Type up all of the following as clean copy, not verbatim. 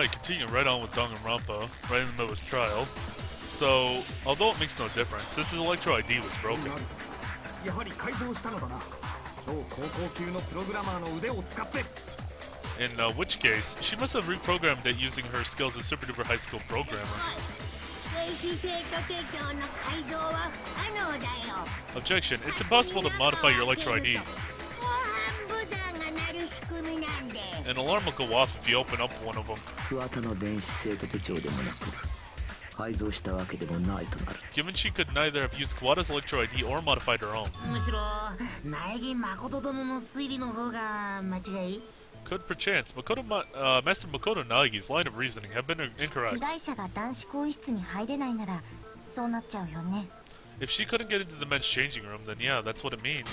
Alright, continuing right on with Danganronpa, right in the middle of his trial. So, although it makes no difference, since his Electro ID was broken. In which case, she must have reprogrammed it using her skills as super duper high school programmer. Objection, it's impossible to modify your Electro ID. An alarm will go off if you open up one of them. Given she could neither have used Kawada's Electro ID or modified her own. Could perchance Master Makoto Nagi's line of reasoning have been incorrect. If she couldn't get into the men's changing room, then yeah, that's what it means.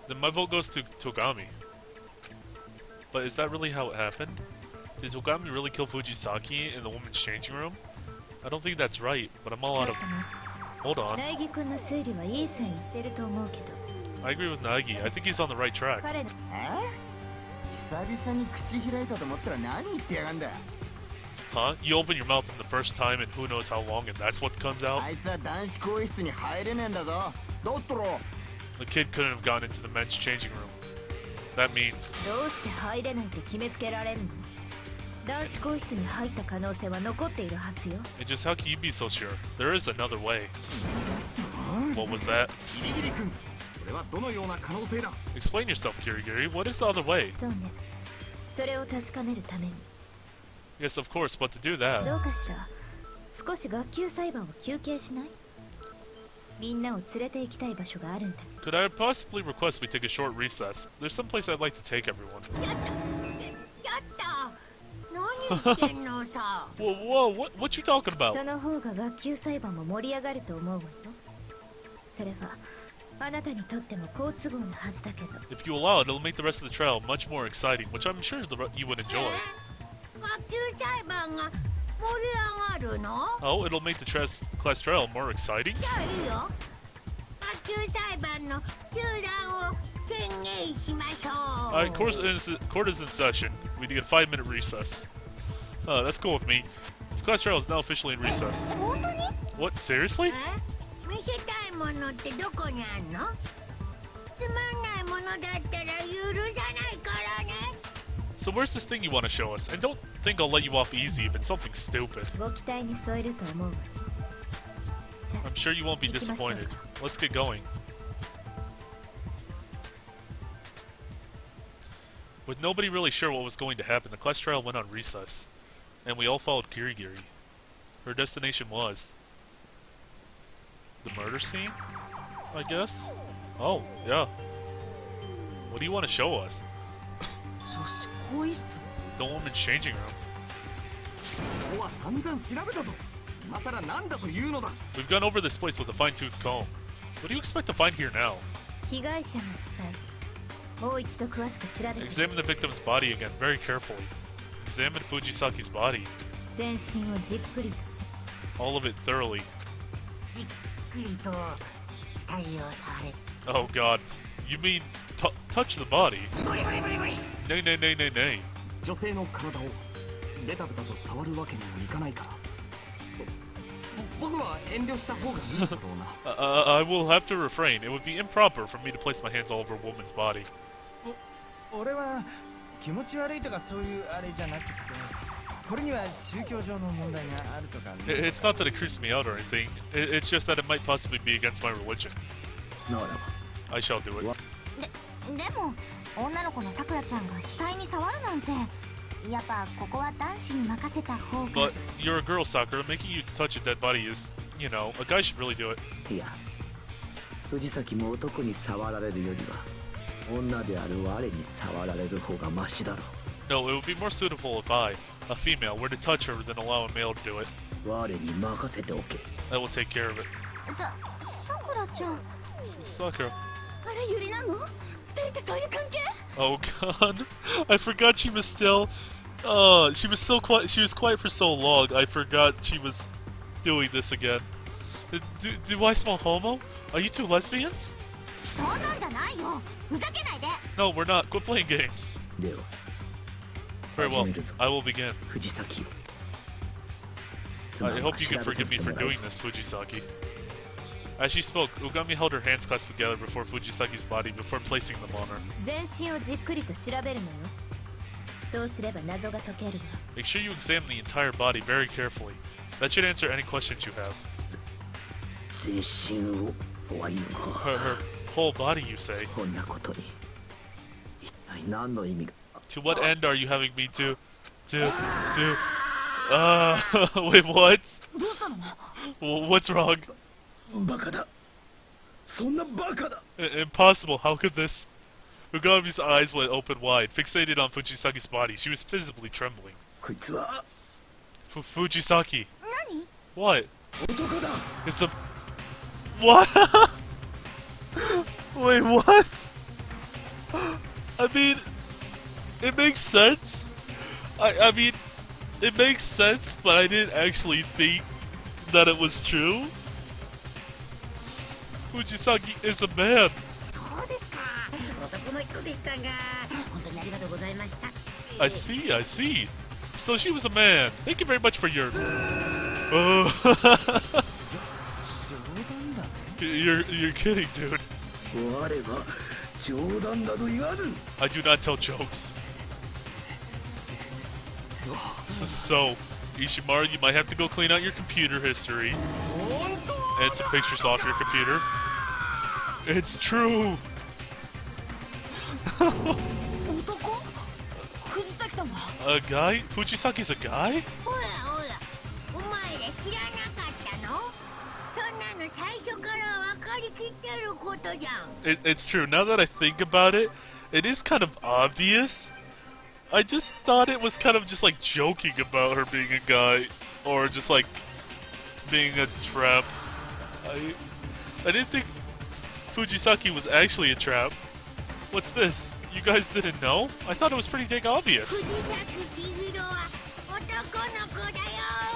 Then my vote goes to Togami. But is that really how it happened? Did Togami really kill Fujisaki in the women's changing room? I don't think that's right, but I'm all out of... Hold on. I agree with Nagi. I think he's on the right track. Huh? You open your mouth the first time and who knows how long, and that's what comes out? The kid couldn't have gone into the men's changing room. That means... And just how can you be so sure? There is another way. What was that? Explain yourself, Kirigiri. What is the other way? Yes, of course, but to do that... Could I possibly request we take a short recess? There's some place I'd like to take everyone. Whoa, what you talking about? If you allow it, it'll make the rest of the trial much more exciting, which I'm sure you would enjoy. Oh, it'll make the class trial more exciting? Alright, court is in session. We need a 5-minute recess. That's cool with me. The class trial is now officially in recess. What, seriously? So where's this thing you want to show us? And don't think I'll let you off easy if it's something stupid. I'm sure you won't be disappointed. Let's get going. With nobody really sure what was going to happen, the class trial went on recess. And we all followed Kirigiri. Her destination was... the murder scene? I guess? Oh, yeah. What do you want to show us? The woman's changing room. We've gone over this place with a fine-tooth comb. What do you expect to find here now? Examine the victim's body again, very carefully. Examine Fujisaki's body. All of it thoroughly. Oh god. You mean touch the body? Nay, nay, nay, nay, nay. I will have to refrain. It would be improper for me to place my hands all over a woman's body. It's not that it creeps me out or anything. It's just that it might possibly be against my religion. I shall do it. But you're a girl, Sakura. Making you touch a dead body is, you know, a guy should really do it. No, it would be more suitable if I, a female, were to touch her than allow a male to do it. I will take care of it. Sakura. Oh god, I forgot she was still... Oh, she was quiet for so long, I forgot she was doing this again. Do I smell homo? Are you two lesbians? No, we're not. Quit playing games. Very well, I will begin. I hope you can forgive me for doing this, Fujisaki. As she spoke, Ugami held her hands clasped together before Fujisaki's body before placing them on her. Make sure you examine the entire body very carefully. That should answer any questions you have. Her whole body, you say? To what end are you having me to... wait, what? What's wrong? Impossible, how could this? Ugami's eyes went open wide, fixated on Fujisaki's body. She was visibly trembling. Fujisaki. What? It's a... What? Wait, what? I mean... It makes sense. I mean... It makes sense, but I didn't actually think that it was true. Fujisaki is a man. I see. So she was a man. Thank you very much for your... You're kidding, dude. I do not tell jokes. So, Ishimaru, you might have to go clean out your computer history. And some pictures off your computer. It's true! A guy? Fujisaki's a guy? It's true. Now that I think about it, it is kind of obvious. I just thought it was kind of just like joking about her being a guy, or just like being a trap. I didn't think Fujisaki was actually a trap. What's this? You guys didn't know? I thought it was pretty dang obvious.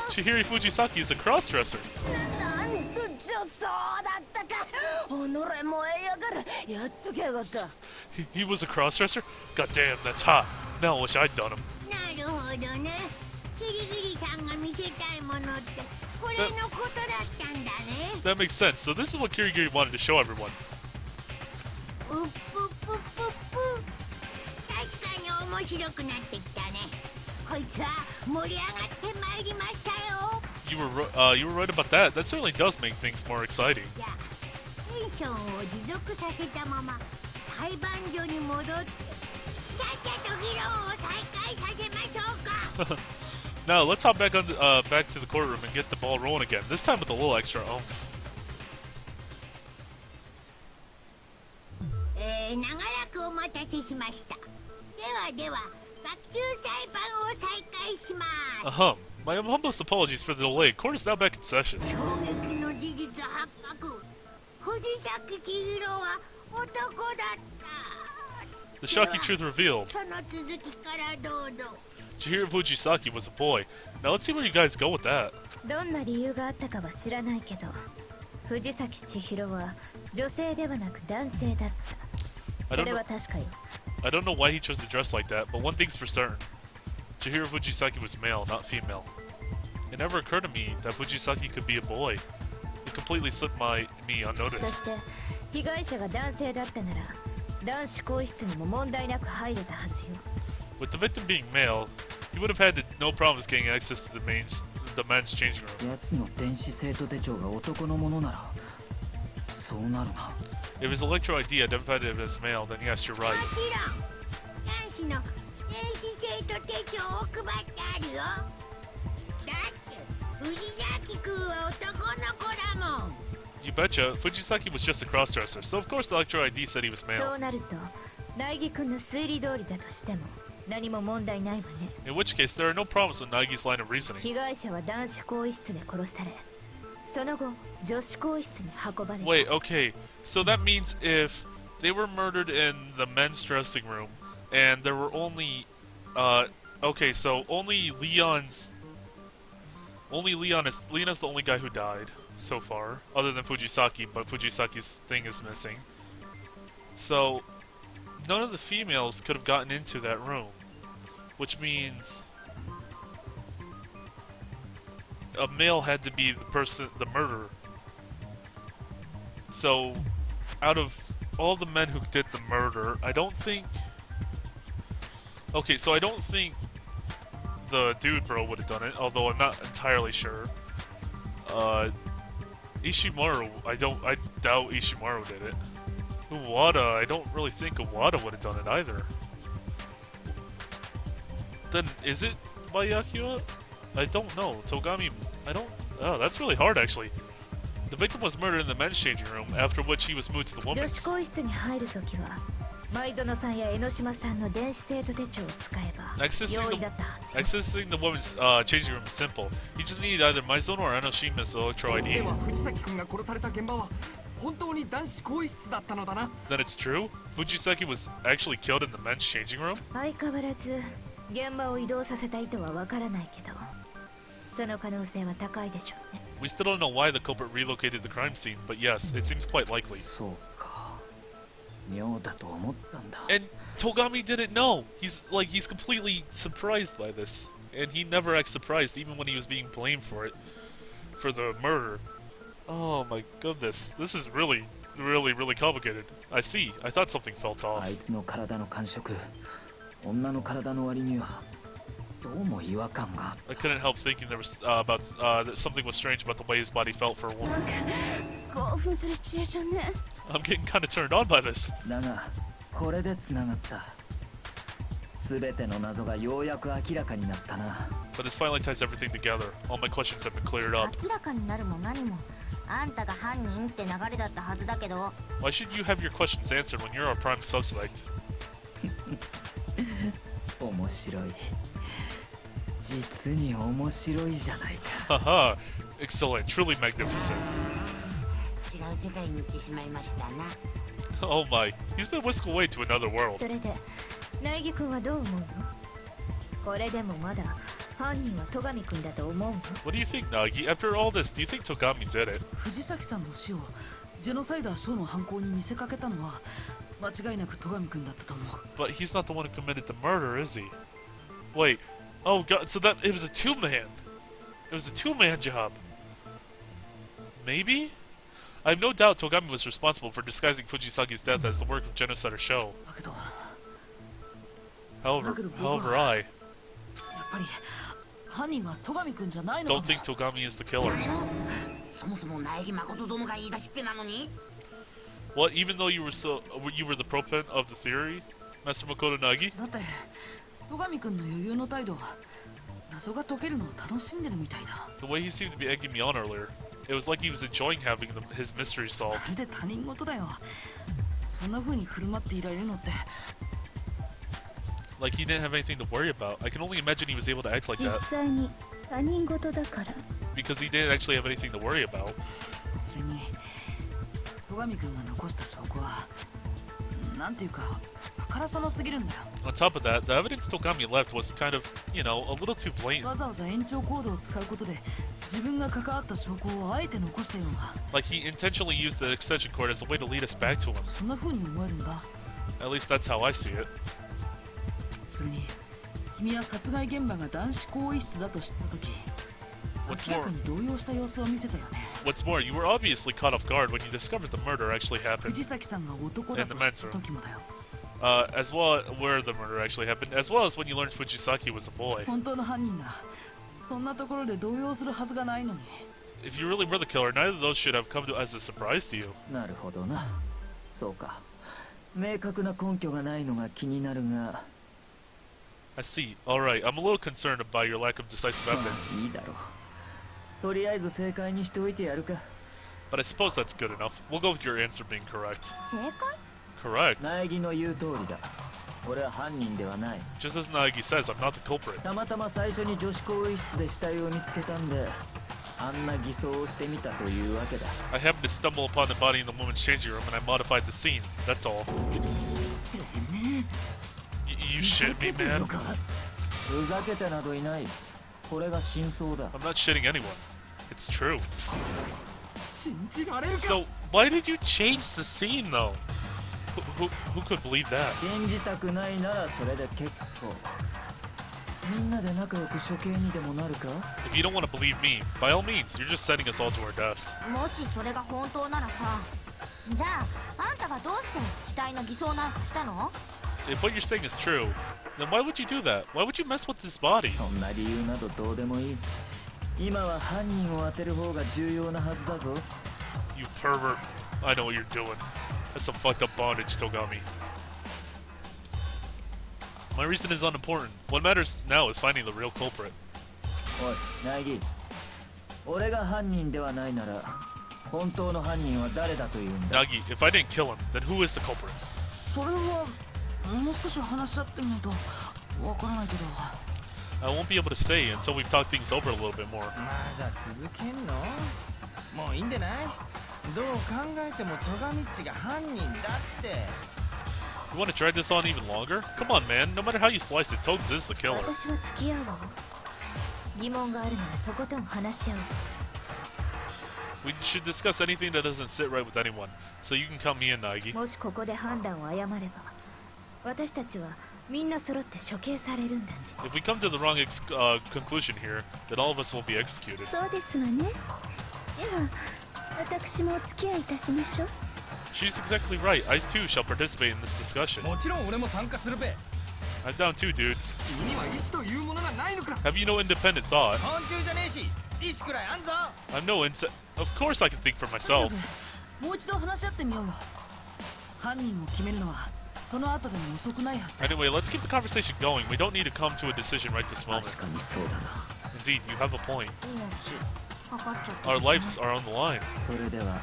Chihiro Fujisaki is a crossdresser. He was a crossdresser? God damn, that's hot. Now I wish I'd done him. That makes sense. So this is what Kirigiri wanted to show everyone. You were right about that. That certainly does make things more exciting. Now let's hop back on back to the courtroom and get the ball rolling again. This time with a little extra oomph. My humblest apologies for the delay. Court is now back in session. The shocking truth revealed. Chihiro Fujisaki was a boy. Now let's see where you guys go with that. I don't know why he chose to dress like that, but one thing's for certain. Chihiro Fujisaki was male, not female. It never occurred to me that Fujisaki could be a boy. It completely slipped me unnoticed. With the victim being male, he would have had no problems getting access to the men's changing room. If his electro ID identified him as male, then yes, you're right. You betcha, Fujisaki was just a crossdresser, so of course the electro ID said he was male. In which case, there are no problems with Naigi's line of reasoning. Wait, okay, so that means if they were murdered in the men's dressing room, and there were only, okay, so Leon's the only guy who died so far, other than Fujisaki, but Fujisaki's thing is missing. So, none of the females could have gotten into that room. which means a male had to be the murderer. So, out of all the men who did the murder, I don't think... Okay, so I don't think the dude bro would have done it, although I'm not entirely sure. Ishimaru, I doubt Ishimaru did it. Uwada, I don't really think Uwada would have done it either. Then, is it Byakuya? I don't know. Togami, oh, that's really hard actually. The victim was murdered in the men's changing room, after which he was moved to the women's. Accessing the women's changing room is simple. You just need either Maizono or Enoshima's electro ID. Then it's true? Fujisaki was actually killed in the men's changing room? We still don't know why the culprit relocated the crime scene, but yes, it seems quite likely. And Togami didn't know. He's completely surprised by this. And he never acts surprised, even when he was being blamed for it. For the murder. Oh my goodness. This is really, really, really complicated. I see. I thought something felt off. I couldn't help thinking there was that something was strange about the way his body felt for a woman. I'm getting kind of turned on by this. But this finally ties everything together. All my questions have been cleared up. Why should you have your questions answered when you're our prime suspect? Haha, excellent, truly magnificent. Oh my, he's been whisked away to another world. What do you think, Nagi? After all this, do you think Togami did it? But he's not the one who committed the murder, is he? Wait, oh god, so that it was a two-man. It was a two-man job. Maybe? I have no doubt Togami was responsible for disguising Fujisaki's death as the work of genocide or show. However, I don't think Togami is the killer. What? Even though you were the proponent of the theory, Master Makoto Nagi? The way he seemed to be egging me on earlier, it was like he was enjoying having his mystery solved. Like he didn't have anything to worry about. I can only imagine he was able to act like that. Because he didn't actually have anything to worry about. On top of that, the evidence Togami left was kind of, you know, a little too blatant. Like he intentionally used the extension cord as a way to lead us back to him. At least that's how I see it. What's more, you were obviously caught off guard when you discovered the murder actually happened in the men's room. As well where the murder actually happened, as well as when you learned Fujisaki was a boy. If you really were the killer, neither of those should have come as a surprise to you. I see. Alright, I'm a little concerned about your lack of decisive evidence. But I suppose that's good enough. We'll go with your answer being correct. Correct. Just as Naegi says, I'm not the culprit. I happened to stumble upon the body in the woman's changing room and I modified the scene. That's all. You shit me, man. I'm not shitting anyone. It's true. So, why did you change the scene, though? Who could believe that? If you don't want to believe me, by all means, you're just sending us all to our deaths. もしそれが本当ならさ、じゃああんたがどうして死体の偽装なんかしたの？ If what you're saying is true, then why would you do that? Why would you mess with his body? そんな理由などどうでもいい。今は犯人を当てる方が重要なはずだぞ。You pervert. I know what you're doing. That's some fucked up bondage, Togami. My reason is unimportant. What matters now is finding the real culprit. おい、ナイギ。俺が犯人ではないなら、本当の犯人は誰だというんだ。 Nagi, if I didn't kill him, then who is the culprit? それはもう少し話し合ってみないとわからないけど。I won't be able to say until we've talked things over a little bit more. まだ続けんの？もういいんでない？どう考えてもトガミッチが犯人だって。You want to drag this on even longer? Come on, man. No matter how you slice it, Togs is the killer. 私は付き合うわ。疑問があるならとことん話し合う。We should discuss anything that doesn't sit right with anyone. So you can count me in, Nagi. もしここで判断を誤れば、私たちはみんな揃って処刑されるんだし。If we come to the wrong conclusion here, then all of us will be executed. そうですわね。では、私もお付き合いいたしましょう。She's exactly right. I too shall participate in this discussion. もちろん俺も参加するべ。 I'm down too, dudes. 君には意志というものがないのか。 Have you no independent thought? 昆虫じゃねえし、意志くらいあんぞ。 I'm no Of course I can think for myself. もう一度話し合ってみようよ。犯人を決めるのはその後でも遅くないはずだ。 Anyway, let's keep the conversation going. We don't need to come to a decision right this moment. 確かにそうだな。 Indeed, you have a point. 命かかっちゃった。 Our lives are on the line. それでは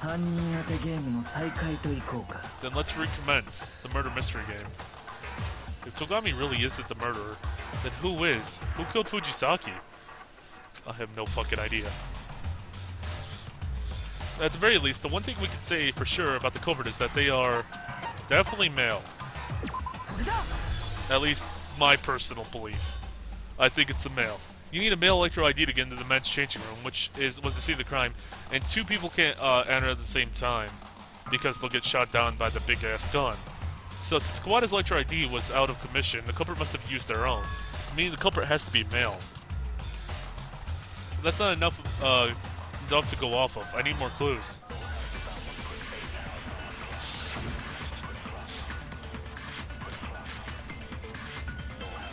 犯人当てゲームの再開といこうか。 Then let's recommence the murder mystery game. If Togami really isn't the murderer, then who is? Who killed Fujisaki? I have no fucking idea. At the very least, the one thing we can say for sure about the culprit is that they are definitely male. At least my personal belief. I think it's a male. You need a male electro ID to get into the men's changing room, which was the scene of the crime, and two people can't enter at the same time because they'll get shot down by the big ass gun. So since Kawada's electro ID was out of commission, the culprit must have used their own, meaning the culprit has to be male. But that's not enough to go off of. I need more clues.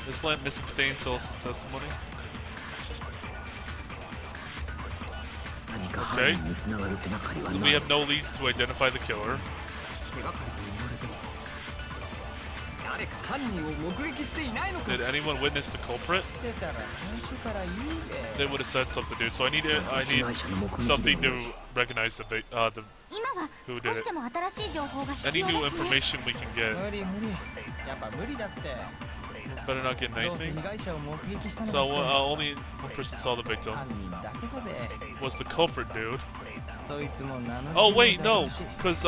This lamp missing stain sells testimony. Okay. We have no leads to identify the killer. 手がかりと言われても誰か犯人を目撃していないのか。 Did anyone witness the culprit? してたら最初から言うべ。 They would have said something, dude. So I need something to recognize the 今は Who 少 did し it? でも新しい情報が必 any 要 new だしね。 information we can get. 無理無理。やっぱ無理だって。 Better not get どうせ anything. 被害者を目撃したの So だって only one person saw the victim. 犯人だけだべ。 Was the culprit, dude? そいつも名乗り Oh wait, 出るだろ no, うし because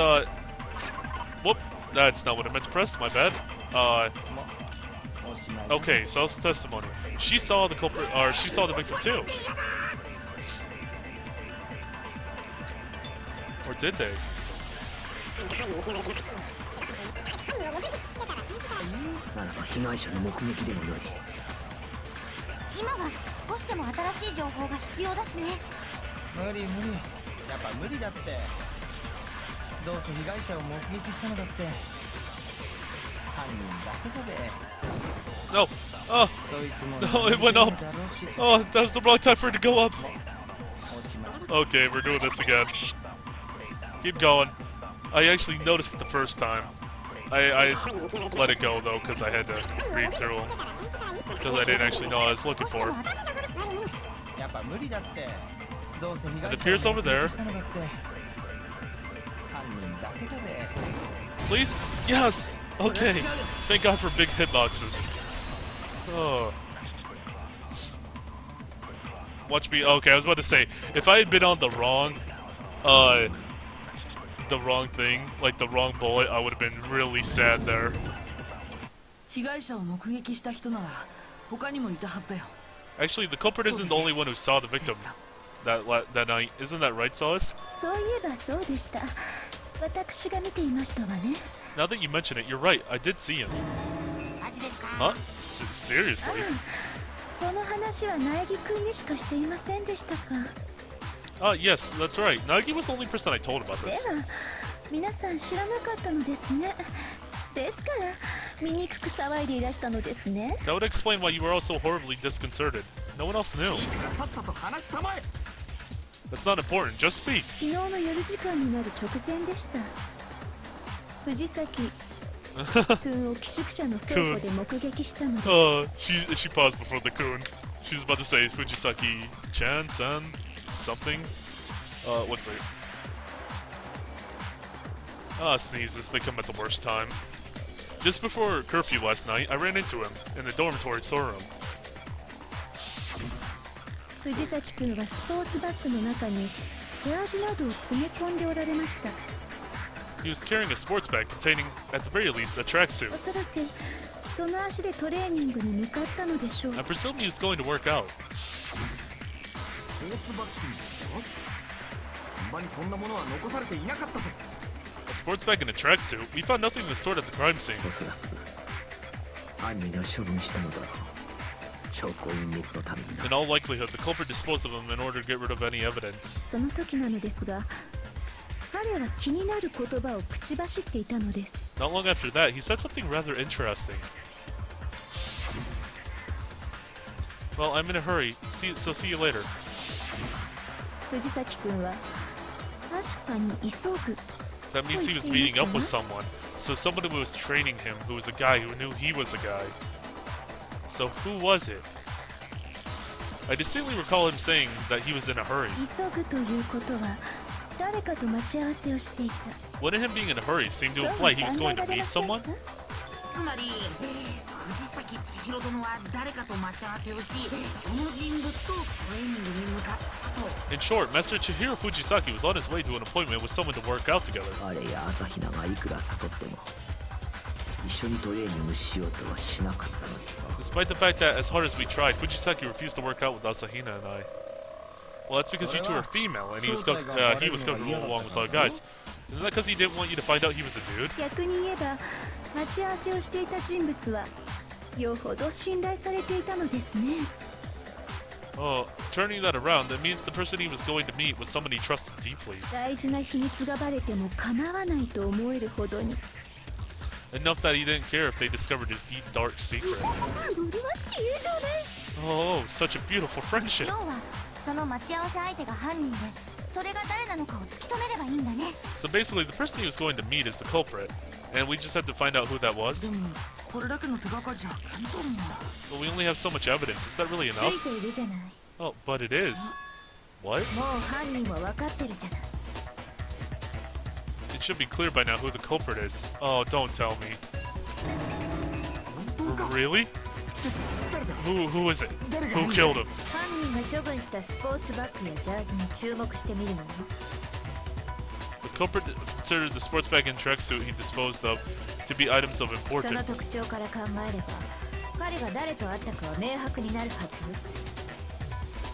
whoop, that's not what I meant to press. My bad. もおしまいだ。 Okay, Sel's testimony. She saw the culprit, or she saw the victim too. Or did they? ならば被害者の目撃でもよい。今は少しでも新しい情報が必要だしね。無理無理。やっぱ無理だって。どうせ被害者を目撃したのだって。犯人だけだべ。 No. Oh, そいつも no, it went up. だろうし Oh, that was the wrong time for it to go up. おしまい。 Okay, we're doing this again. Keep going. I actually noticed it the first time. I let it go though because I had to read through them because I didn't actually know what I was looking for. やっぱ無理だって。どうせ被 It 害 appears 者を over 目 there. 撃したのだって。犯人だけだべ。 Please? Yes! Okay. Thank God for big hitboxes. Oh. Watch me. Okay, I was about to say, if I had been on the wrong thing, like the wrong bullet, I would have been really sad there. 被害者を目撃した人なら他にもいたはずだよ。 Actually, the culprit isn't the only one who saw the victim that night. Isn't that right, Solace? そういえばそうでした。私が見ていましたわね。 Now that you mention it, you're right. I did see him. Huh? Seriously? この話は苗木君にしかしていませんでしたか。 Yes, that's right. Nagi was the only person I told about で this. は皆さん知らなかったのですね。ですから醜く騒いでいらしたのですね。 That would explain why you were all so horribly disconcerted. No one else knew. さっさと話したまえ。 That's not important. Just speak. 昨日の夜時間になる直前でした。藤崎君を寄宿舎の倉庫で目撃したのです。 She paused before the coon. She was about to say, is Fujisaki-chan, san, something? What's it? Sneezes, they come at the worst time. Just before curfew last night, I ran into him in the dormitory storeroom. 藤崎君はスポーツバッグの中にジャージなどを詰め込んでおられました。 He was carrying a sports bag containing, at the very least, a tracksuit. おそらくその足でトレーニングに向かったのでしょう。 I presume he was going to work out. スポーツバッグにジャージ。現場にそんなものは残されていなかったぜ。 A sports bag and a tracksuit? We found nothing of the sort at the crime scene. おそらく犯人が処分したのだろう。証拠隠滅のためにな。 In all likelihood, the culprit disposed of them in order to get rid of any evidence. その時なのですが、彼は気になる言葉を口走っていたのです。 Not long after that, he said something rather interesting. Well, I'm in a hurry. See you later. 藤崎君は確かに急ぐ。 That means he was meeting up with someone. So someone who was training him, who was a guy who knew he was a guy. So who was it? I distinctly recall him saying that he was in a hurry. 急ぐということは誰かと待ち合わせをしていた。 Wouldn't him being in a hurry seem to imply he was going to meet someone? つまり藤崎千尋殿は誰かと待ち合わせをし、その人物とトレーニングに向かったと。 In short, Master Chihiro Fujisaki was on his way to an appointment with someone to work out together. あれや朝比奈がいくら誘っても一緒にトレーニングしようとはしなかったのに。 Despite the fact that, as hard as we tried, Fujisaki refused to work out with Asahina and I. Well, that's because you two are female, and he was comfortable along with other guys. Isn't that because he didn't want you to find out he was a dude? 逆に言えば待ち合わせをしていた人物はよほど信頼されていたのですね。 Oh, turning that around, that means the person he was going to meet was someone he trusted deeply. 大事な秘密がバレても構わないと思えるほどに。 Enough that he didn't care if they discovered his deep, dark secret. 麗しき友情ね。 Oh, such a beautiful friendship. 要はその待ち合わせ相手が犯人で、それが誰なのかを突き止めればいいんだね。 So basically, the person he was going to meet is the culprit, and we just have to find out who that で was. もこれだけの手がかりじゃ見とるのは。 But we only have so much evidence. Is that really つ enough? いているじゃない。 Oh, but it is. What? もう犯人は分かってるじゃない。 It should be clear by now who the culprit is. Oh, don't tell me. Really? Who is it? Who killed him? 犯人が処分したスポーツバッグやジャージに注目してみるのよ。 The culprit considered the sports bag and tracksuit he disposed of to be items of その importance. 特徴から考えれば彼が誰と会ったかは明白になるはずよ。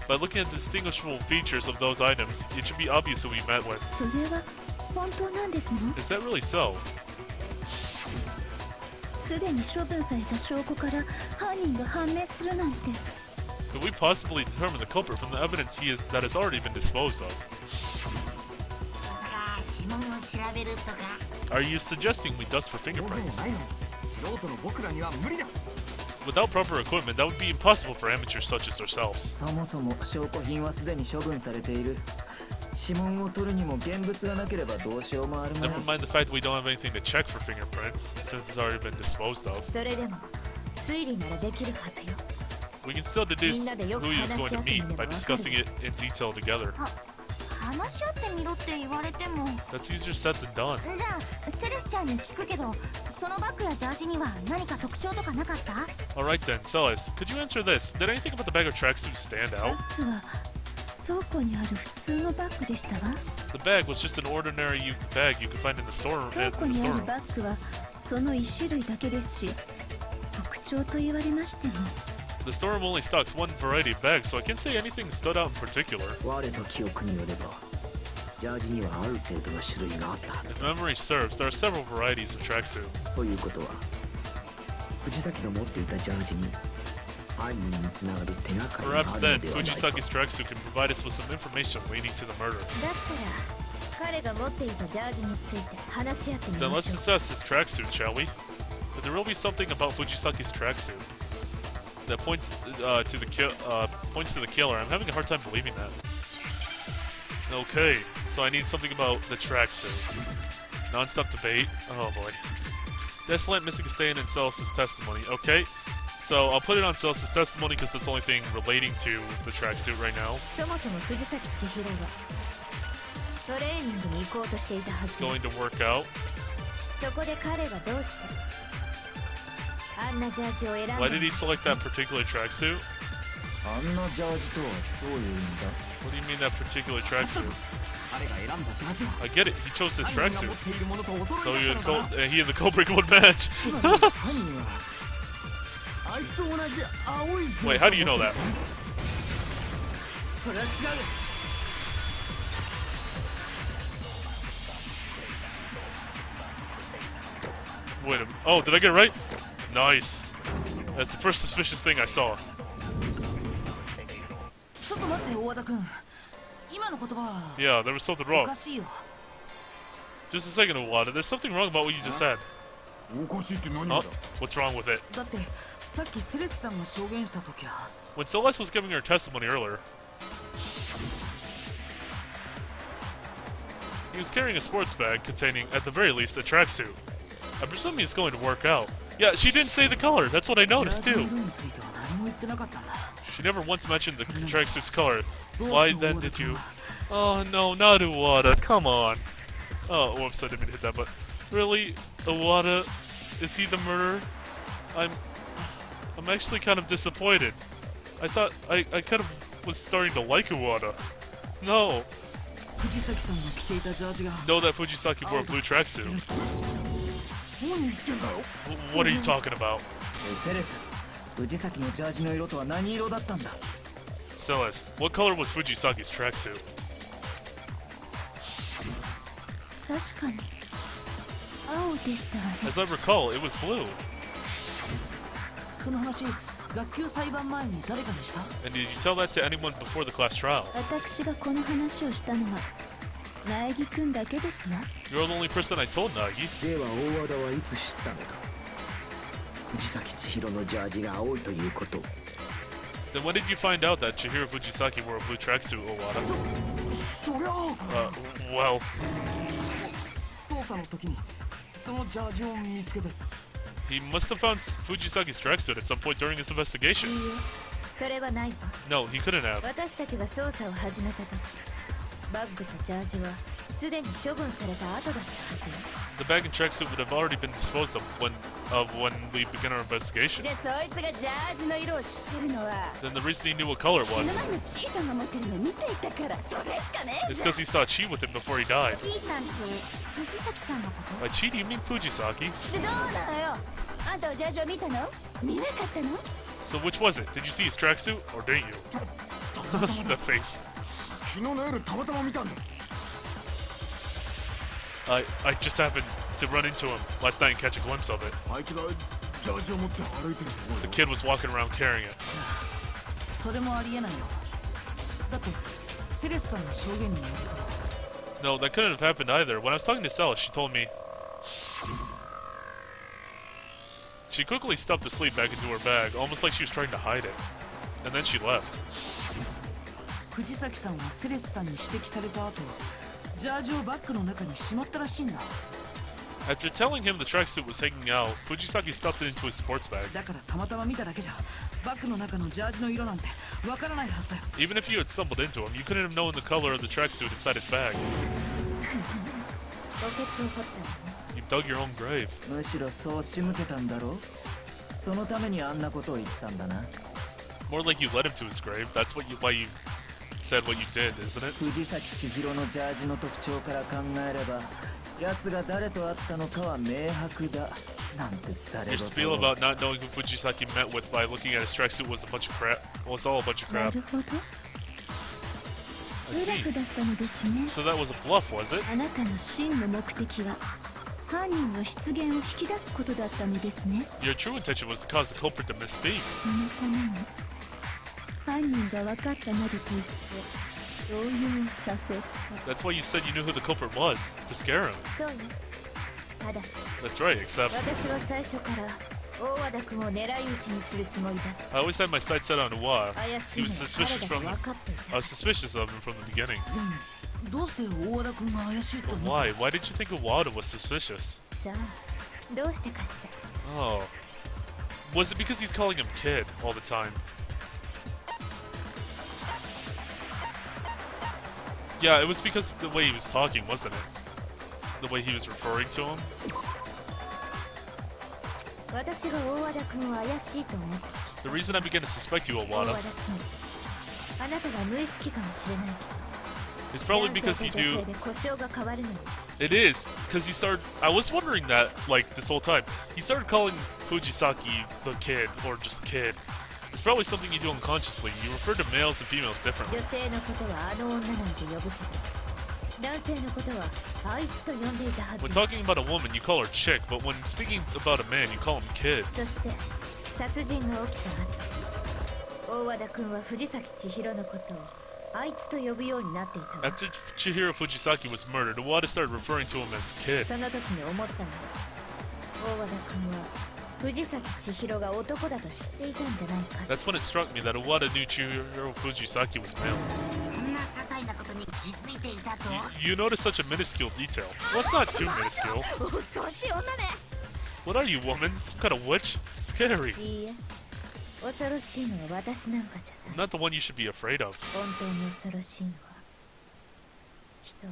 By looking at the distinguishable features of those items, it should be obvious who we met with. それは本当なんですの？ Is that really so? すでに処分された証拠から犯人が判明するなんて。 Could we possibly determine the culprit from the evidence that has already been disposed of? まさか指紋を調べるとか。 Are you suggesting we dust for fingerprints? ないのに素人の僕らには無理だ。 Without proper equipment, that would be impossible for amateurs such as ourselves. そもそも証拠品はすでに処分されている。指紋を取るにも現物がなければどうしようもあるまい。 Never mind the fact that we don't have anything to check for fingerprints, since it's already been disposed of. それでも推理ならできるはずよ。 We can still deduce who he was going to meet by discussing it in detail together. 話し合ってみろって言われても。 That's easier said than done. じゃあセレスちゃんに聞くけど、そのバッグやジャージには何か特徴とかなかった？ Alright then, Celis, could you answer this? Did anything about the bag or tracksuit stand バ out? ッグは倉庫にある普通のバッグでしたわ。 The bag was just an ordinary bag you could find in the storeroom. 倉庫にあるバッグはその一種類だけですし、特徴と言われましても。 The storeroom only stocks one variety of bags, so I can't say anything stood out in particular. 我の記憶によればジャージにはある程度の種類があったはず。 If memory serves, there are several varieties of tracksuit. ということは藤崎の持っていたジャージに犯人につながる手がかりがあ Perhaps る then のではないか。 Fujisaki's tracksuit can provide us with some information leading to the murder. だったら彼が持っていたジャージについて話し合ってみ Then ま let's しょう。 discuss this tracksuit, shall we? But there will be something about Fujisaki's tracksuit that points to the killer. I'm having a hard time believing that. Okay, so I need something about the tracksuit. Non-stop debate. Oh boy. Desolate missing a stand in Celis' testimony. Okay, so I'll put it on Celis' testimony because that's the only thing relating to the tracksuit right now. そもそも藤崎千尋はトレーニングに行こうとしていたは It's ず。 going to work out. そこで彼がどうしてあんなジャージを選んだ Why の did he select that particular tracksuit? あんなジャージとはどういう意味だ？ What do you mean that particular tracksuit? 彼が選んだジャージは I get it. He chose his 犯人 tracksuit. が持っているものとお揃 So いだったのだ。 he and the Cobra would match. 犯人はあいつと同じ青いジャージ Wait, how do you know that? それは違う。 Wait a minute. Oh, did I get it right? Nice. That's the first suspicious thing I saw. ちょっと待って大和田君、今の言葉は Yeah, there was something お wrong. かしいよ。 Just a second, Iwata. There's something wrong about what you just said. おかしいって何 Huh? What's wrong with it? だってさっきセレスさんが証言した時は When Celeste was giving her testimony earlier, he was carrying a sports bag containing, at the very least, a tracksuit. I presume he's going to work out. Yeah, she didn't say the color. That's what I ジャー noticed ジの too. 色については何も言ってなかったんだ。 She never once mentioned the tracksuit's color. Why then did you? Oh no, not Iwata. Come on. Oh, whoops! I didn't mean to hit that. But really, Iwata, is he the murderer? I'm actually kind of disappointed. I thought I kind of was starting to like Iwata. No, 藤崎さんが着ていたジャージが know that Fujisaki wore a blue tracksuit. 何言ってんだよ。 What are you talking about? セレス、藤崎のジャージの色とは何色だったんだ？ Celeste, what color was Fujisaki's tracksuit? 確かに青でしたわね。 As I recall, it was blue. その話学級裁判前に誰かにした？ And did you tell that to anyone before the class trial? 私がこの話をしたのは苗木くんだけですわ。 You're the only person I told, Nagi. では大和田はいつ知ったのだ。藤崎千尋のジャージが青いということ。 Then when did you find out that Chihiro Fujisaki wore a blue tracksuit, Owada? そりゃ Well, 捜査の時にそのジャージを見つけて。 he must have found Fujisaki's tracksuit at some point during this いい investigation. え、それはないわ。 No, he couldn't have. 私たちが捜査を始めた時、バッグとジャージはすでに処分された後だったはずよ。 The bag and tracksuit would have already been disposed of when we began our investigation. で、そいつがジャージの色を知ってるのは Then the reason he knew what color it 目の was 前のチータンが持ってるのを見ていたからそれしかねえ is じゃん。 because he saw Chi with him before he died. チータンって藤崎ちゃんのこと By Chi, do you mean Fujisaki? で、どうなのよ。あんたはジャージを見たの？見なかったの？ So which was it? Did you see his tracksuit or didn't you? The face. 昨日の夜たまたま見たんだ。 I just happened to run into him last night and catch a glimpse of it. あいつがジャージを持って歩いてるところ The kid was walking around carrying it. それもありえないよ。だってセレスさんの証言によると No, that couldn't have happened either. When I was talking to Celis, she told me she quickly stuffed the sleeve back into her bag, almost like she was trying to hide it. And then she left. 藤崎さんはセレスさんに指摘された後ジャージをバッグの中にしまったらしいんだ。 After telling him the tracksuit was hanging out, Fujisaki stuffed it into his sports bag. だからたまたま見ただけじゃバッグの中のジャージの色なんてわからないはずだよ。 Even if you had stumbled into him, you couldn't have known the color of the tracksuit inside his bag. 墓穴を掘ったの。 You dug your own grave. むしろそう仕向けたんだろう？そのためにあんなことを言ったんだな。 More like you led him to his grave. That's why you said what you did, isn't it? 藤崎千尋のジャージの特徴から考えれば奴が誰と会ったのかは明白だなんてされ Your る spiel about not knowing who Fujisaki met with by looking at his tracksuit was a bunch of crap. Well, it's all a bunch of な crap. るほど。 I ブラ see. フだったのですね。 So that was a bluff, was it? あなたの真の目的は犯人の出現を引き出すことだったのですね。 Your true intention was to cause the culprit to misspeak. そのために犯人が分かったなどと言って動揺させた。 That's why you said you knew who the culprit was, to scare him. そうよ。ただし That's right, except 私は最初から大和田君を狙い撃ちにするつもりだ。 I always had my sights set on Uwa. 怪し He い was のは suspicious 彼だ from と分かってい I た。 was suspicious of him from the beginning. どうして大和田君が怪しいと But 思う？ why? Why did you think Uwada was suspicious? さあ、どうしてかしら。 Oh. Was it because he's calling him kid all the time? Yeah, it was because the way he was talking, wasn't it? The way he was referring to him? 私が大和田君を怪しいと思った。 The reason I began to suspect you, 大和 Owada, 田君、あなたが無意識かもしれないけど。 is probably because you 男性 do. と女性で故障が変わるのに。 It is, because he started. I was wondering that, like, this whole time. He started calling Fujisaki the kid, or just kid. It's probably something you do unconsciously. You refer to males and females differently. 女性のことはあの女なんて呼ぶけど、男性のことはあいつと呼んでいたは When ず。 talking about a woman, you call her chick, but when speaking about a man, you call him kid. そして殺人が起きた後、大和田君は藤崎千尋のことをあいつと呼ぶようになっていたわ。 After Chihiro Fujisaki was murdered, Owada started referring to him as kid. その時に思ったのだ。大和田君は藤崎千尋が男だと知っていたんじゃないか。 That's when it struck me that Owada knew Chihiro Fujisaki was male. そんな些細なことに気づいていたと。 You notice such a minuscule detail. Well, it's not too minuscule. 恐ろしい女ね。 What are you, woman? Some kind of witch? Scary. いいえ、恐ろしいのは私なんかじゃない。 Not the one you should be afraid of. 本当に恐ろしいのは人を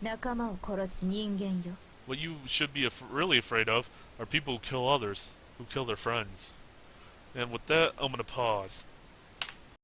仲間を殺す人間よ。 What you should be really afraid of are people who kill others, who kill their friends. And with that, I'm gonna pause.